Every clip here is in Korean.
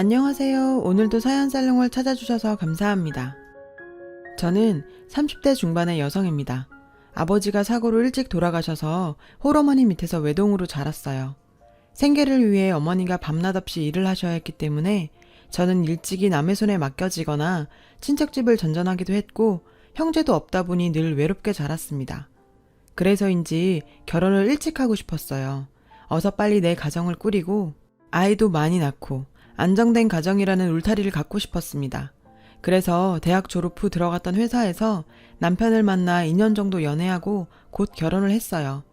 안녕하세요. 오늘도 사연살롱을 찾아주셔서 감사합니다. 저는 30대 중반의 여성입니다. 아버지가 사고로 일찍 돌아가셔서 홀어머니 밑에서 외동으로 자랐어요. 생계를 위해 어머니가 밤낮 없이 일을 하셔야 했기 때문에 저는 일찍이 남의 손에 맡겨지거나 친척집을 전전하기도 했고 형제도 없다 보니 늘 외롭게 자랐습니다. 그래서인지 결혼을 일찍 하고 싶었어요. 어서 빨리 내 가정을 꾸리고 아이도 많이 낳고 안정된 가정이라는 울타리를 갖고 싶었습니다. 그래서 대학 졸업 후 들어갔던 회사에서 남편을 만나 2년 정도 연애하고 곧 결혼을 했어요.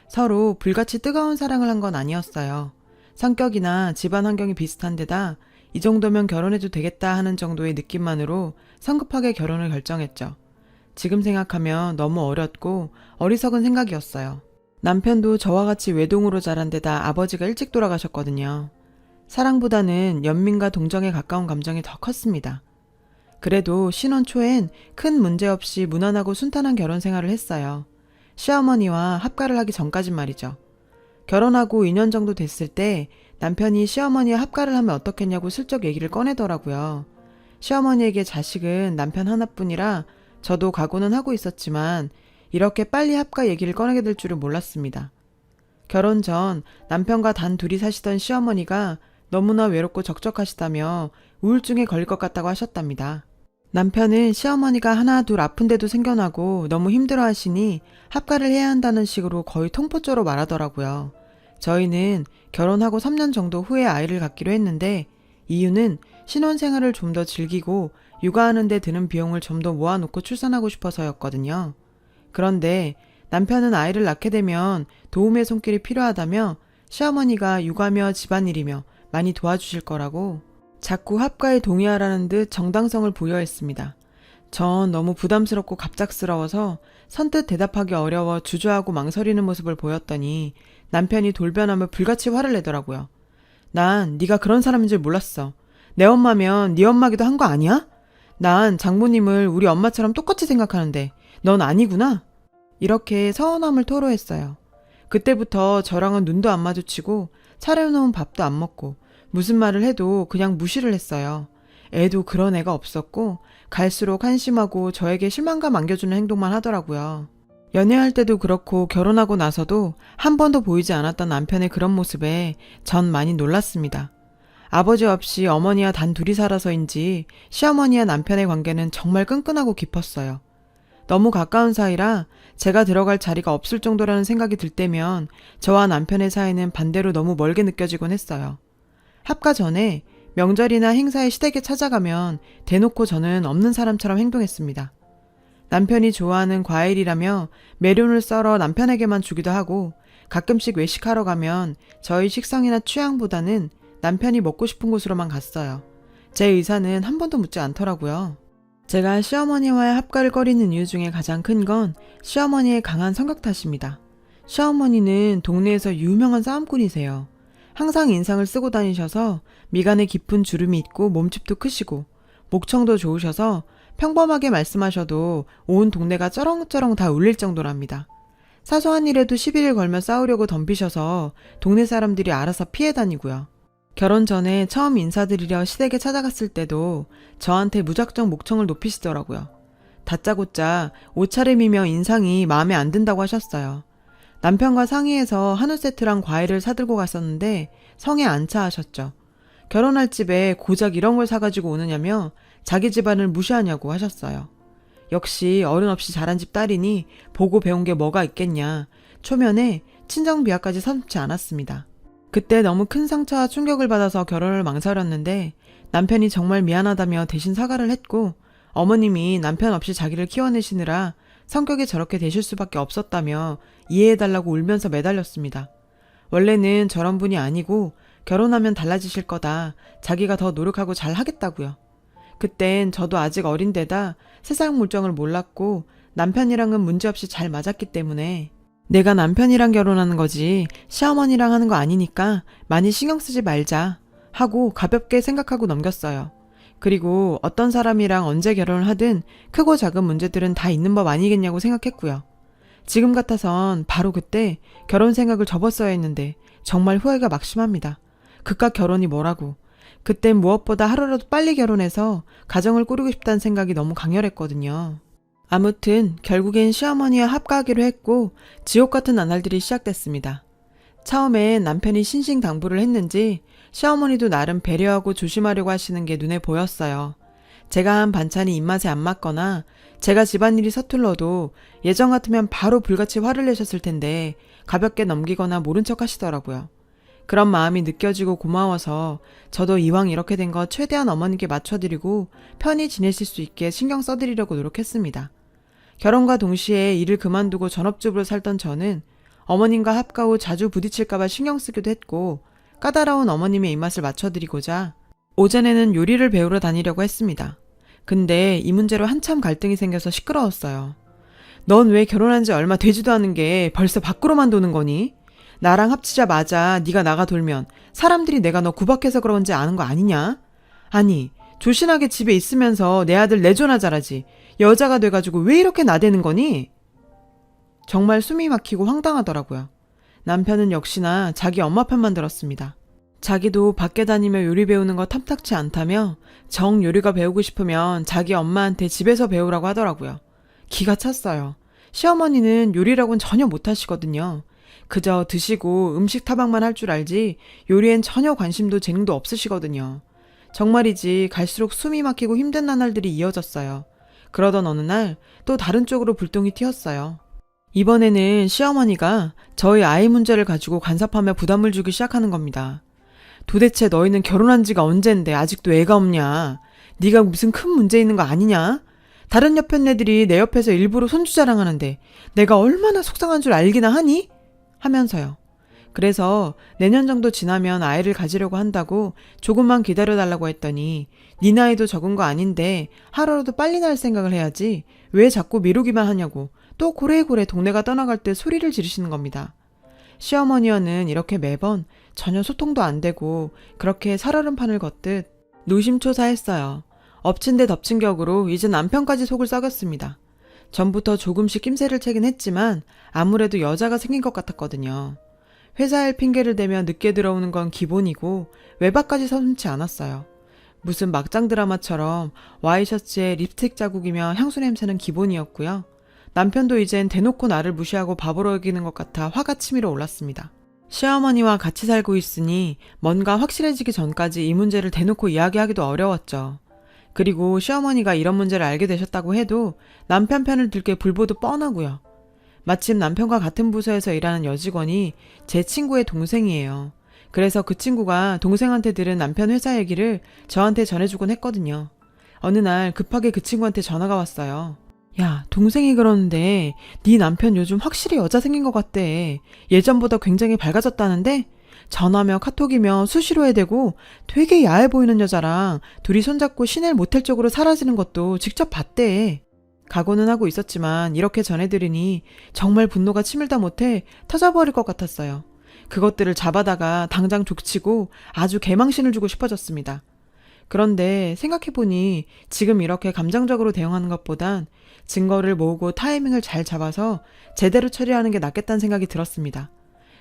서로 불같이 뜨거운 사랑을 한 건 아니었어요. 성격이나 집안 환경이 비슷한 데다 이 정도면 결혼해도 되겠다 하는 정도의 느낌만으로 성급하게 결혼을 결정했죠. 지금 생각하면 너무 어렸고 어리석은 생각이었어요. 남편도 저와 같이 외동으로 자란 데다 아버지가 일찍 돌아가셨거든요. 사랑보다는 연민과 동정에 가까운 감정이 더 컸습니다. 그래도 신혼 초엔 큰 문제 없이 무난하고 순탄한 결혼 생활을 했어요. 시어머니와 합가를 하기 전까진 말이죠. 결혼하고 2년 정도 됐을 때 남편이 시어머니와 합가를 하면 어떻겠냐고 슬쩍 얘기를 꺼내더라고요. 시어머니에게 자식은 남편 하나뿐이라 저도 각오는 하고 있었지만 이렇게 빨리 합가 얘기를 꺼내게 될 줄은 몰랐습니다. 결혼 전 남편과 단 둘이 사시던 시어머니가 너무나 외롭고 적적하시다며 우울증에 걸릴 것 같다고 하셨답니다. 남편은 시어머니가 하나 둘 아픈데도 생겨나고 너무 힘들어 하시니 합가를 해야 한다는 식으로 거의 통포조로 말하더라고요. 저희는 결혼하고 3년 정도 후에 아이를 갖기로 했는데 이유는 신혼생활을 좀 더 즐기고 육아하는 데 드는 비용을 좀 더 모아놓고 출산하고 싶어서였거든요. 그런데 남편은 아이를 낳게 되면 도움의 손길이 필요하다며 시어머니가 육아며 집안일이며 많이 도와주실 거라고 자꾸 합가에 동의하라는 듯 정당성을 부여했습니다. 전 너무 부담스럽고 갑작스러워서 선뜻 대답하기 어려워 주저하고 망설이는 모습을 보였더니 남편이 돌변하며 불같이 화를 내더라고요. 난 네가 그런 사람인 줄 몰랐어. 내 엄마면 네 엄마기도 한 거 아니야? 난 장모님을 우리 엄마처럼 똑같이 생각하는데 넌 아니구나? 이렇게 서운함을 토로했어요. 그때부터 저랑은 눈도 안 마주치고 차려놓은 밥도 안 먹고 무슨 말을 해도 그냥 무시를 했어요. 애도 그런 애가 없었고 갈수록 한심하고 저에게 실망감 안겨주는 행동만 하더라고요. 연애할 때도 그렇고 결혼하고 나서도 한 번도 보이지 않았던 남편의 그런 모습에 전 많이 놀랐습니다. 아버지 없이 어머니와 단 둘이 살아서인지 시어머니와 남편의 관계는 정말 끈끈하고 깊었어요. 너무 가까운 사이라 제가 들어갈 자리가 없을 정도라는 생각이 들 때면 저와 남편의 사이는 반대로 너무 멀게 느껴지곤 했어요. 합가 전에 명절이나 행사에 시댁에 찾아가면 대놓고 저는 없는 사람처럼 행동했습니다. 남편이 좋아하는 과일이라며 메론을 썰어 남편에게만 주기도 하고 가끔씩 외식하러 가면 저희 식성이나 취향보다는 남편이 먹고 싶은 곳으로만 갔어요. 제 의사는 한 번도 묻지 않더라고요. 제가 시어머니와의 합가를 꺼리는 이유 중에 가장 큰 건 시어머니의 강한 성격 탓입니다. 시어머니는 동네에서 유명한 싸움꾼이세요. 항상 인상을 쓰고 다니셔서 미간에 깊은 주름이 있고 몸집도 크시고 목청도 좋으셔서 평범하게 말씀하셔도 온 동네가 쩌렁쩌렁 다 울릴 정도랍니다. 사소한 일에도 시비를 걸며 싸우려고 덤비셔서 동네 사람들이 알아서 피해 다니고요. 결혼 전에 처음 인사드리려 시댁에 찾아갔을 때도 저한테 무작정 목청을 높이시더라고요. 다짜고짜 옷차림이며 인상이 마음에 안 든다고 하셨어요. 남편과 상의해서 한우 세트랑 과일을 사들고 갔었는데 성에 안 차 하셨죠. 결혼할 집에 고작 이런 걸 사가지고 오느냐며 자기 집안을 무시하냐고 하셨어요. 역시 어른 없이 자란 집 딸이니 보고 배운 게 뭐가 있겠냐. 초면에 친정 비하까지 서슴지 않았습니다. 그때 너무 큰 상처와 충격을 받아서 결혼을 망설였는데 남편이 정말 미안하다며 대신 사과를 했고 어머님이 남편 없이 자기를 키워내시느라 성격이 저렇게 되실 수밖에 없었다며 이해해달라고 울면서 매달렸습니다. 원래는 저런 분이 아니고 결혼하면 달라지실 거다. 자기가 더 노력하고 잘 하겠다고요. 그땐 저도 아직 어린 데다 세상 물정을 몰랐고 남편이랑은 문제없이 잘 맞았기 때문에 내가 남편이랑 결혼하는 거지 시어머니랑 하는 거 아니니까 많이 신경 쓰지 말자 하고 가볍게 생각하고 넘겼어요. 그리고 어떤 사람이랑 언제 결혼을 하든 크고 작은 문제들은 다 있는 법 아니겠냐고 생각했고요. 지금 같아선 바로 그때 결혼 생각을 접었어야 했는데 정말 후회가 막심합니다. 그깟 결혼이 뭐라고. 그땐 무엇보다 하루라도 빨리 결혼해서 가정을 꾸리고 싶다는 생각이 너무 강렬했거든요. 아무튼 결국엔 시어머니와 합가하기로 했고 지옥 같은 나날들이 시작됐습니다. 처음엔 남편이 신신당부를 했는지 시어머니도 나름 배려하고 조심하려고 하시는 게 눈에 보였어요. 제가 한 반찬이 입맛에 안 맞거나 제가 집안일이 서툴러도 예전 같으면 바로 불같이 화를 내셨을 텐데 가볍게 넘기거나 모른 척 하시더라고요. 그런 마음이 느껴지고 고마워서 저도 이왕 이렇게 된 거 최대한 어머니께 맞춰드리고 편히 지내실 수 있게 신경 써드리려고 노력했습니다. 결혼과 동시에 일을 그만두고 전업주부로 살던 저는 어머님과 합가 후 자주 부딪힐까봐 신경 쓰기도 했고 까다로운 어머님의 입맛을 맞춰드리고자 오전에는 요리를 배우러 다니려고 했습니다. 근데 이 문제로 한참 갈등이 생겨서 시끄러웠어요. 넌 왜 결혼한 지 얼마 되지도 않은 게 벌써 밖으로만 도는 거니? 나랑 합치자마자 네가 나가 돌면 사람들이 내가 너 구박해서 그런지 아는 거 아니냐? 아니, 조신하게 집에 있으면서 내 아들 내조나 잘하지. 여자가 돼가지고 왜 이렇게 나대는 거니? 정말 숨이 막히고 황당하더라고요. 남편은 역시나 자기 엄마 편만 들었습니다. 자기도 밖에 다니며 요리 배우는 거 탐탁치 않다며 정 요리가 배우고 싶으면 자기 엄마한테 집에서 배우라고 하더라고요. 기가 찼어요. 시어머니는 요리라고는 전혀 못하시거든요. 그저 드시고 음식 타박만 할 줄 알지 요리엔 전혀 관심도 재능도 없으시거든요. 정말이지 갈수록 숨이 막히고 힘든 나날들이 이어졌어요. 그러던 어느 날 또 다른 쪽으로 불똥이 튀었어요. 이번에는 시어머니가 저희 아이 문제를 가지고 간섭하며 부담을 주기 시작하는 겁니다. 도대체 너희는 결혼한 지가 언젠데 아직도 애가 없냐? 네가 무슨 큰 문제 있는 거 아니냐? 다른 옆 애들이 내 옆에서 일부러 손주 자랑하는데 내가 얼마나 속상한 줄 알기나 하니? 하면서요. 그래서 내년 정도 지나면 아이를 가지려고 한다고 조금만 기다려달라고 했더니 네 나이도 적은 거 아닌데 하루라도 빨리 날 생각을 해야지 왜 자꾸 미루기만 하냐고 또 고래고래 동네가 떠나갈 때 소리를 지르시는 겁니다. 시어머니와는 이렇게 매번 전혀 소통도 안 되고 그렇게 살얼음판을 걷듯 노심초사했어요. 엎친 데 덮친 격으로 이제 남편까지 속을 썩였습니다. 전부터 조금씩 낌새를 채긴 했지만 아무래도 여자가 생긴 것 같았거든요. 회사 일 핑계를 대며 늦게 들어오는 건 기본이고 외박까지 서슴지 않았어요. 무슨 막장 드라마처럼 와이셔츠에 립스틱 자국이며 향수 냄새는 기본이었고요. 남편도 이젠 대놓고 나를 무시하고 바보로 여기는 것 같아 화가 치밀어 올랐습니다. 시어머니와 같이 살고 있으니 뭔가 확실해지기 전까지 이 문제를 대놓고 이야기하기도 어려웠죠. 그리고 시어머니가 이런 문제를 알게 되셨다고 해도 남편 편을 들 게 불보듯 뻔하고요. 마침 남편과 같은 부서에서 일하는 여직원이 제 친구의 동생이에요. 그래서 그 친구가 동생한테 들은 남편 회사 얘기를 저한테 전해주곤 했거든요. 어느 날 급하게 그 친구한테 전화가 왔어요. 야, 동생이 그러는데 네 남편 요즘 확실히 여자 생긴 것 같대. 예전보다 굉장히 밝아졌다는데? 전화며 카톡이며 수시로 해대고 되게 야해 보이는 여자랑 둘이 손잡고 시내를 모텔 쪽으로 사라지는 것도 직접 봤대. 각오는 하고 있었지만 이렇게 전해드리니 정말 분노가 치밀다 못해 터져버릴 것 같았어요. 그것들을 잡아다가 당장 족치고 아주 개망신을 주고 싶어졌습니다. 그런데 생각해보니 지금 이렇게 감정적으로 대응하는 것보단 증거를 모으고 타이밍을 잘 잡아서 제대로 처리하는 게 낫겠다는 생각이 들었습니다.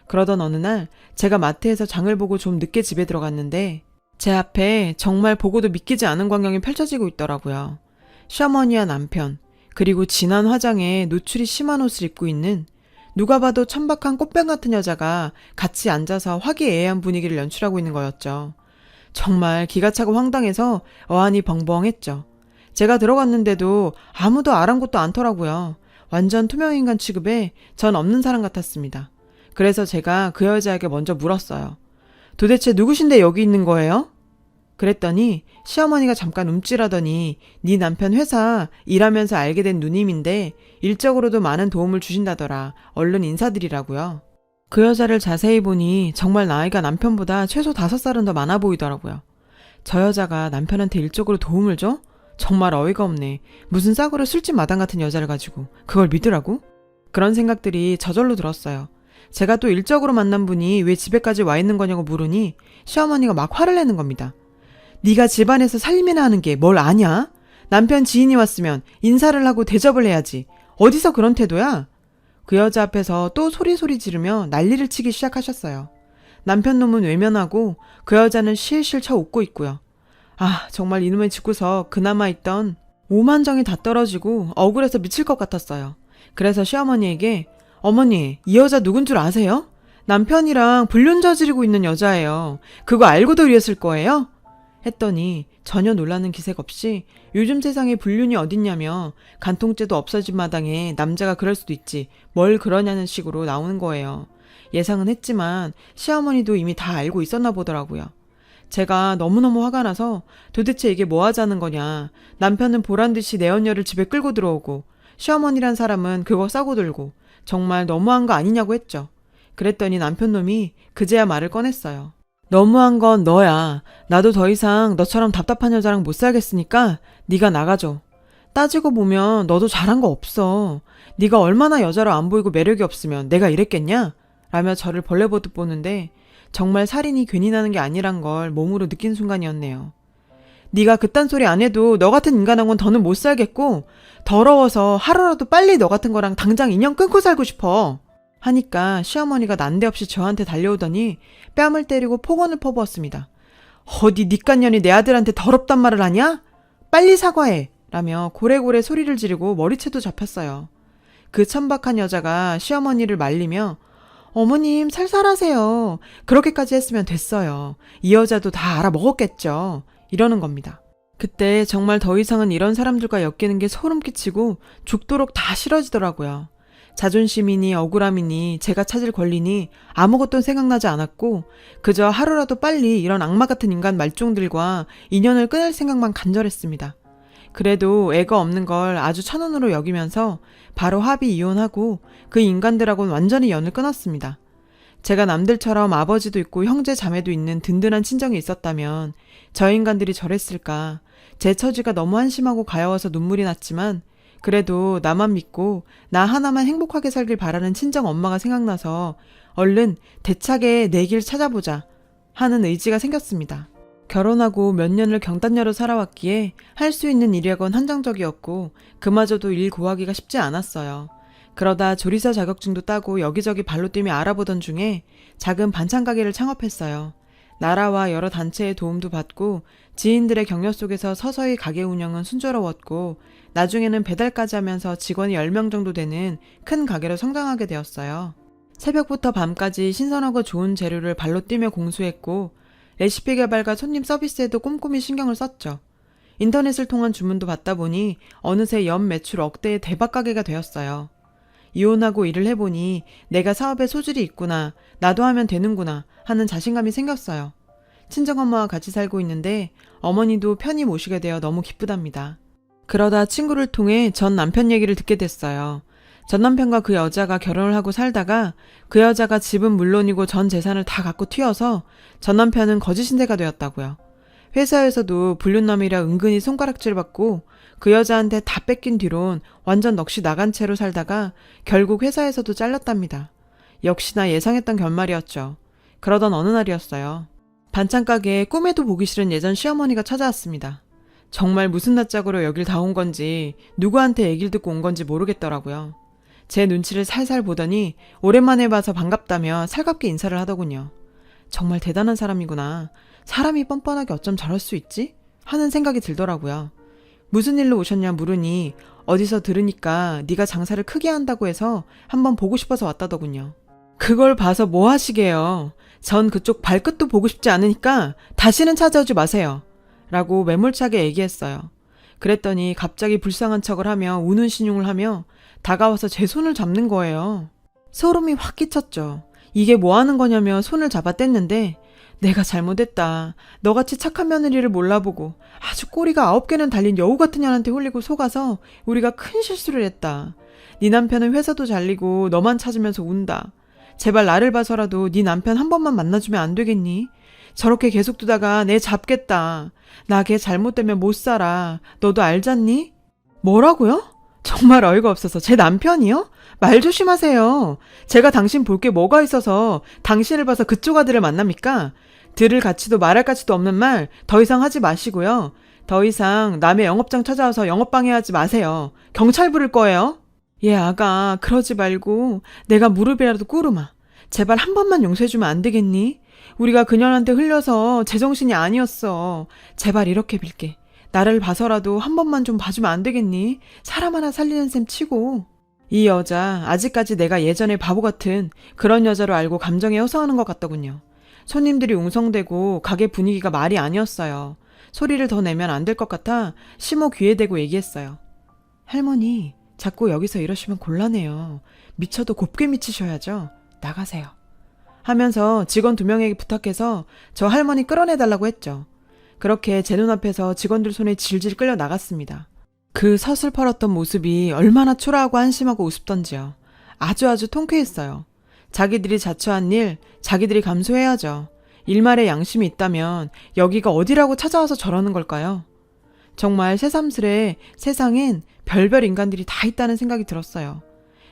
그러던 어느 날 제가 마트에서 장을 보고 좀 늦게 집에 들어갔는데 제 앞에 정말 보고도 믿기지 않은 광경이 펼쳐지고 있더라고요. 시어머니와 남편, 그리고 진한 화장에 노출이 심한 옷을 입고 있는 누가 봐도 천박한 꽃뱀 같은 여자가 같이 앉아서 화기애애한 분위기를 연출하고 있는 거였죠. 정말 기가 차고 황당해서 어안이 벙벙했죠. 제가 들어갔는데도 아무도 아랑곳도 않더라고요. 완전 투명인간 취급에 전 없는 사람 같았습니다. 그래서 제가 그 여자에게 먼저 물었어요. 도대체 누구신데 여기 있는 거예요? 그랬더니 시어머니가 잠깐 움찔하더니 네 남편 회사 일하면서 알게 된 누님인데 일적으로도 많은 도움을 주신다더라. 얼른 인사드리라고요. 그 여자를 자세히 보니 정말 나이가 남편보다 최소 5살은 더 많아 보이더라고요. 저 여자가 남편한테 일적으로 도움을 줘? 정말 어이가 없네. 무슨 싸구려 술집 마당 같은 여자를 가지고 그걸 믿으라고? 그런 생각들이 저절로 들었어요. 제가 또 일적으로 만난 분이 왜 집에까지 와 있는 거냐고 물으니 시어머니가 막 화를 내는 겁니다. 네가 집안에서 살림이나 하는 게 뭘 아냐? 남편 지인이 왔으면 인사를 하고 대접을 해야지. 어디서 그런 태도야? 그 여자 앞에서 또 소리 지르며 난리를 치기 시작하셨어요. 남편 놈은 외면하고 그 여자는 실실 쳐 웃고 있고요. 정말 이놈의 짓고서 그나마 있던 오만정이 다 떨어지고 억울해서 미칠 것 같았어요. 그래서 시어머니에게 어머니, 이 여자 누군 줄 아세요? 남편이랑 불륜 저지르고 있는 여자예요. 그거 알고도 이랬을 거예요? 했더니 전혀 놀라는 기색 없이 요즘 세상에 불륜이 어딨냐며 간통죄도 없어진 마당에 남자가 그럴 수도 있지 뭘 그러냐는 식으로 나오는 거예요. 예상은 했지만 시어머니도 이미 다 알고 있었나 보더라고요. 제가 너무너무 화가 나서 도대체 이게 뭐 하자는 거냐. 남편은 보란듯이 내 언녀를 집에 끌고 들어오고 시어머니란 사람은 그거 싸고 들고 정말 너무한 거 아니냐고 했죠. 그랬더니 남편 놈이 그제야 말을 꺼냈어요. 너무한 건 너야. 나도 더 이상 너처럼 답답한 여자랑 못 살겠으니까 네가 나가줘. 따지고 보면 너도 잘한 거 없어. 네가 얼마나 여자로 안 보이고 매력이 없으면 내가 이랬겠냐? 라며 저를 벌레보듯 보는데 정말 살인이 괜히 나는 게 아니란 걸 몸으로 느낀 순간이었네요. 네가 그딴 소리 안 해도 너 같은 인간하고는 더는 못 살겠고 더러워서 하루라도 빨리 너 같은 거랑 당장 인연 끊고 살고 싶어. 하니까 시어머니가 난데없이 저한테 달려오더니 뺨을 때리고 폭언을 퍼부었습니다. 어디 니깐년이 내 아들한테 더럽단 말을 하냐? 빨리 사과해! 라며 고래고래 소리를 지르고 머리채도 잡혔어요. 그 천박한 여자가 시어머니를 말리며 어머님 살살하세요. 그렇게까지 했으면 됐어요. 이 여자도 다 알아먹었겠죠. 이러는 겁니다. 그때 정말 더 이상은 이런 사람들과 엮이는 게 소름 끼치고 죽도록 다 싫어지더라고요. 자존심이니 억울함이니 제가 찾을 권리니 아무것도 생각나지 않았고 그저 하루라도 빨리 이런 악마 같은 인간 말종들과 인연을 끊을 생각만 간절했습니다. 그래도 애가 없는 걸 아주 천운으로 여기면서 바로 합의 이혼하고 그 인간들하고는 완전히 연을 끊었습니다. 제가 남들처럼 아버지도 있고 형제 자매도 있는 든든한 친정이 있었다면 저 인간들이 저랬을까. 제 처지가 너무 한심하고 가여워서 눈물이 났지만 그래도 나만 믿고 나 하나만 행복하게 살길 바라는 친정 엄마가 생각나서 얼른 대차게 내 길 찾아보자 하는 의지가 생겼습니다. 결혼하고 몇 년을 경단녀로 살아왔기에 할 수 있는 일이건 한정적이었고 그마저도 일 구하기가 쉽지 않았어요. 그러다 조리사 자격증도 따고 여기저기 발로 뛰며 알아보던 중에 작은 반찬 가게를 창업했어요. 나라와 여러 단체의 도움도 받고 지인들의 격려 속에서 서서히 가게 운영은 순조로웠고 나중에는 배달까지 하면서 직원이 10명 정도 되는 큰 가게로 성장하게 되었어요. 새벽부터 밤까지 신선하고 좋은 재료를 발로 뛰며 공수했고 레시피 개발과 손님 서비스에도 꼼꼼히 신경을 썼죠. 인터넷을 통한 주문도 받다 보니 어느새 연 매출 억대의 대박 가게가 되었어요. 이혼하고 일을 해보니 내가 사업에 소질이 있구나, 나도 하면 되는구나 하는 자신감이 생겼어요. 친정엄마와 같이 살고 있는데 어머니도 편히 모시게 되어 너무 기쁘답니다. 그러다 친구를 통해 전 남편 얘기를 듣게 됐어요. 전 남편과 그 여자가 결혼을 하고 살다가 그 여자가 집은 물론이고 전 재산을 다 갖고 튀어서 전 남편은 거짓신세가 되었다고요. 회사에서도 불륜남이라 은근히 손가락질 받고 그 여자한테 다 뺏긴 뒤론 완전 넋이 나간 채로 살다가 결국 회사에서도 잘렸답니다. 역시나 예상했던 결말이었죠. 그러던 어느 날이었어요. 반찬 가게에 꿈에도 보기 싫은 예전 시어머니가 찾아왔습니다. 정말 무슨 낯짝으로 여길 다 온 건지 누구한테 얘기를 듣고 온 건지 모르겠더라고요. 제 눈치를 살살 보더니 오랜만에 봐서 반갑다며 살갑게 인사를 하더군요. 정말 대단한 사람이구나. 사람이 뻔뻔하게 어쩜 저럴 수 있지? 하는 생각이 들더라고요. 무슨 일로 오셨냐 물으니 어디서 들으니까 네가 장사를 크게 한다고 해서 한번 보고 싶어서 왔다더군요. 그걸 봐서 뭐 하시게요. 전 그쪽 발끝도 보고 싶지 않으니까 다시는 찾아오지 마세요. 라고 매몰차게 얘기했어요. 그랬더니 갑자기 불쌍한 척을 하며 우는 신용을 하며 다가와서 제 손을 잡는 거예요. 소름이 확 끼쳤죠. 이게 뭐 하는 거냐며 손을 잡아 뗐는데 내가 잘못했다. 너같이 착한 며느리를 몰라보고 아주 꼬리가 9개는 달린 여우 같은 년한테 홀리고 속아서 우리가 큰 실수를 했다. 네 남편은 회사도 잘리고 너만 찾으면서 운다. 제발 나를 봐서라도 네 남편 한 번만 만나주면 안 되겠니? 저렇게 계속 두다가 내 잡겠다. 나 걔 잘못되면 못 살아. 너도 알잖니? 뭐라고요? 정말 어이가 없어서 제 남편이요? 말 조심하세요. 제가 당신 볼 게 뭐가 있어서 당신을 봐서 그쪽 아들을 만납니까? 들을 가치도 말할 가치도 없는 말 더 이상 하지 마시고요. 더 이상 남의 영업장 찾아와서 영업방해하지 마세요. 경찰 부를 거예요. 예, 아가 그러지 말고 내가 무릎이라도 꿇으마. 제발 한 번만 용서해주면 안 되겠니? 우리가 그년한테 흘려서 제정신이 아니었어. 제발 이렇게 빌게. 나를 봐서라도 한 번만 좀 봐주면 안 되겠니? 사람 하나 살리는 셈 치고. 이 여자 아직까지 내가 예전에 바보 같은 그런 여자로 알고 감정에 호소하는 것 같더군요. 손님들이 웅성대고 가게 분위기가 말이 아니었어요. 소리를 더 내면 안 될 것 같아 심호 귀에 대고 얘기했어요. 할머니, 자꾸 여기서 이러시면 곤란해요. 미쳐도 곱게 미치셔야죠. 나가세요. 하면서 직원 2명에게 부탁해서 저 할머니 끌어내달라고 했죠. 그렇게 제 눈앞에서 직원들 손에 질질 끌려 나갔습니다. 그 서슬퍼렀던 모습이 얼마나 초라하고 한심하고 우습던지요. 아주 통쾌했어요. 자기들이 자초한 일, 자기들이 감수해야죠. 일말의 양심이 있다면 여기가 어디라고 찾아와서 저러는 걸까요? 정말 새삼스레 세상엔 별별 인간들이 다 있다는 생각이 들었어요.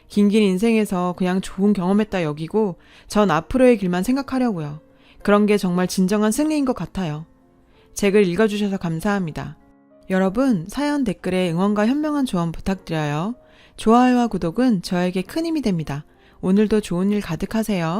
긴긴 인생에서 그냥 좋은 경험했다 여기고 전 앞으로의 길만 생각하려고요. 그런 게 정말 진정한 승리인 것 같아요. 제 글 읽어주셔서 감사합니다. 여러분, 사연 댓글에 응원과 현명한 조언 부탁드려요. 좋아요와 구독은 저에게 큰 힘이 됩니다. 오늘도 좋은 일 가득하세요.